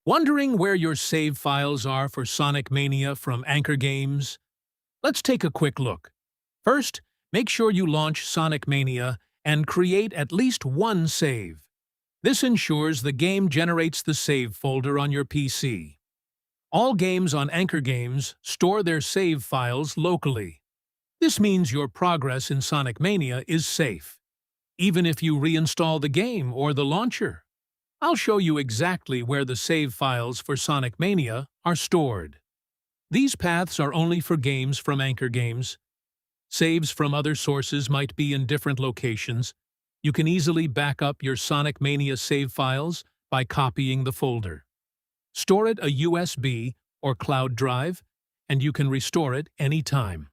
Wondering where your save files are for Sonic Mania from AnkerGames? Let's take a quick look. First, make sure you launch Sonic Mania and create at least one save. This ensures the game generates the save folder on your PC. All games on AnkerGames store their save files locally. This means your progress in Sonic Mania is safe, even if you reinstall the game or the launcher. I'll show you exactly where the save files for Sonic Mania are stored. These paths are only for games from AnkerGames. Saves from other sources might be in different locations. You can easily back up your Sonic Mania save files by copying the folder. Store it a USB or cloud drive, and you can restore it anytime.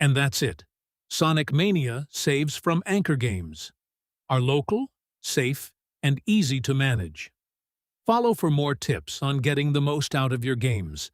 And that's it. Sonic Mania saves from AnkerGames are local, safe, and easy to manage. Follow for more tips on getting the most out of your games.